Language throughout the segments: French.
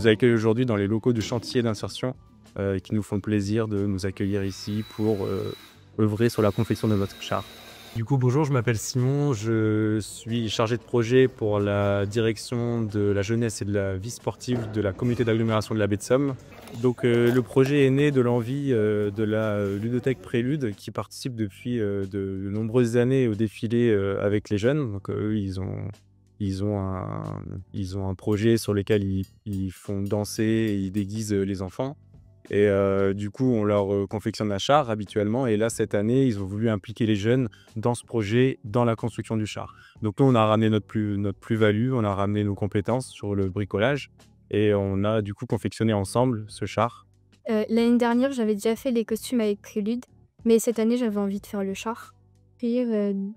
vous accueille aujourd'hui dans les locaux du chantier d'insertion qui nous font le plaisir de nous accueillir ici pour œuvrer sur la confection de notre char. Du coup, bonjour, je m'appelle Simon, je suis chargé de projet pour la direction de la jeunesse et de la vie sportive de la communauté d'agglomération de la baie de Somme. Donc le projet est né de l'envie de la ludothèque Prélude qui participe depuis de nombreuses années au défilé avec les jeunes. Donc eux, ils ont un projet sur lequel ils font danser et ils déguisent les enfants. Et du coup, on leur confectionne un char habituellement. Et là, cette année, ils ont voulu impliquer les jeunes dans ce projet, dans la construction du char. Donc nous, on a ramené notre plus-value, on a ramené nos compétences sur le bricolage. Et on a du coup confectionné ensemble ce char. L'année dernière, j'avais déjà fait les costumes avec Prélude, mais cette année, j'avais envie de faire le char.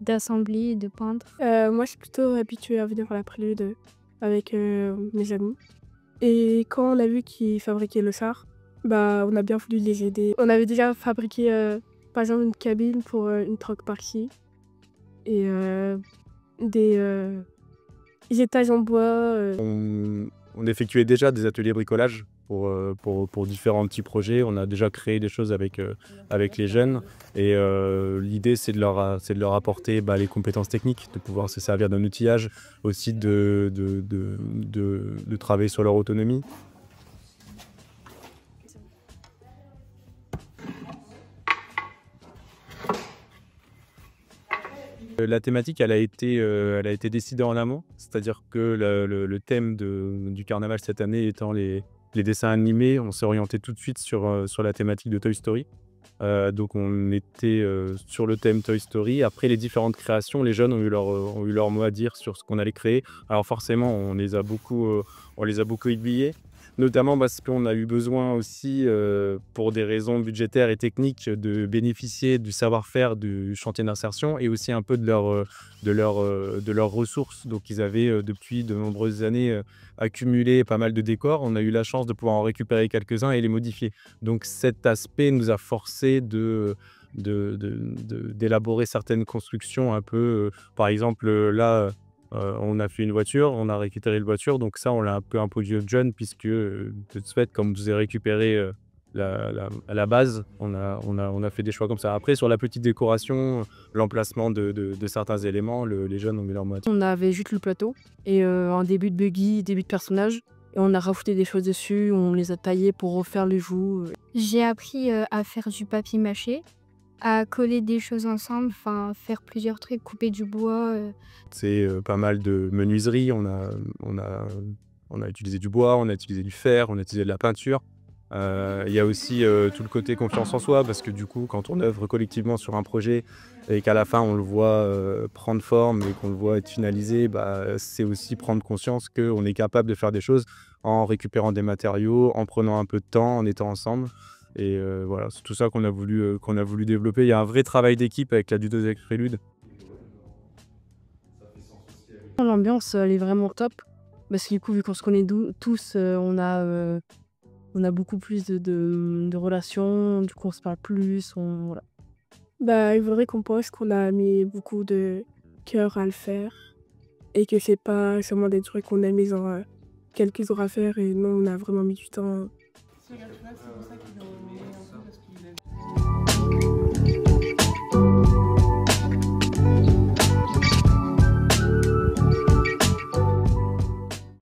D'assembler, de peindre. Moi, je suis plutôt habituée à venir à la Prélude avec mes amis. Et quand on a vu qu'ils fabriquaient le char, on a bien voulu les aider. On avait déjà fabriqué, par exemple, une cabine pour une troc par-ci et des étages en bois. On effectuait déjà des ateliers bricolage pour différents petits projets. On a déjà créé des choses avec les jeunes. Et l'idée, c'est de leur apporter les compétences techniques, de pouvoir se servir d'un outillage, aussi de travailler sur leur autonomie. La thématique, elle a été décidée en amont, c'est-à-dire que le thème du carnaval cette année étant les dessins animés, on s'est orienté tout de suite sur la thématique de Toy Story. Donc on était sur le thème Toy Story. Après les différentes créations, les jeunes ont eu leur mot à dire sur ce qu'on allait créer. Alors forcément, on les a beaucoup aiguillés. Notamment parce qu'on a eu besoin aussi, pour des raisons budgétaires et techniques, de bénéficier du savoir-faire du chantier d'insertion et aussi un peu de leurs ressources. Donc ils avaient depuis de nombreuses années accumulé pas mal de décors. On a eu la chance de pouvoir en récupérer quelques-uns et les modifier. Donc cet aspect nous a forcé d'élaborer certaines constructions un peu. Par exemple, là, on a fait une voiture, on a récupéré une voiture, donc ça, on l'a un peu imposé aux jeunes puisque, de ce fait, comme vous avez récupéré la base, on a fait des choix comme ça. Après, sur la petite décoration, l'emplacement de certains éléments, les jeunes ont mis leur mot à dire. On avait juste le plateau et un début de buggy, début de personnage. Et on a rajouté des choses dessus, on les a taillés pour refaire les joues. J'ai appris à faire du papier mâché, à coller des choses ensemble, faire plusieurs trucs, couper du bois. C'est pas mal de menuiserie, on a utilisé du bois, on a utilisé du fer, on a utilisé de la peinture. Il y a aussi tout le côté confiance en soi, parce que du coup, quand on œuvre collectivement sur un projet et qu'à la fin on le voit prendre forme et qu'on le voit être finalisé, c'est aussi prendre conscience qu'on est capable de faire des choses en récupérant des matériaux, en prenant un peu de temps, en étant ensemble. Et voilà, c'est tout ça qu'on a voulu développer. Il y a un vrai travail d'équipe avec la ludothèque Prélude. L'ambiance, elle est vraiment top. Parce que du coup, vu qu'on se connaît tous, on a beaucoup plus de relations, du coup on se parle plus, voilà. Il faudrait qu'on pense qu'on a mis beaucoup de cœur à le faire et que c'est pas seulement des trucs qu'on a mis quelques jours à faire et non, on a vraiment mis du temps.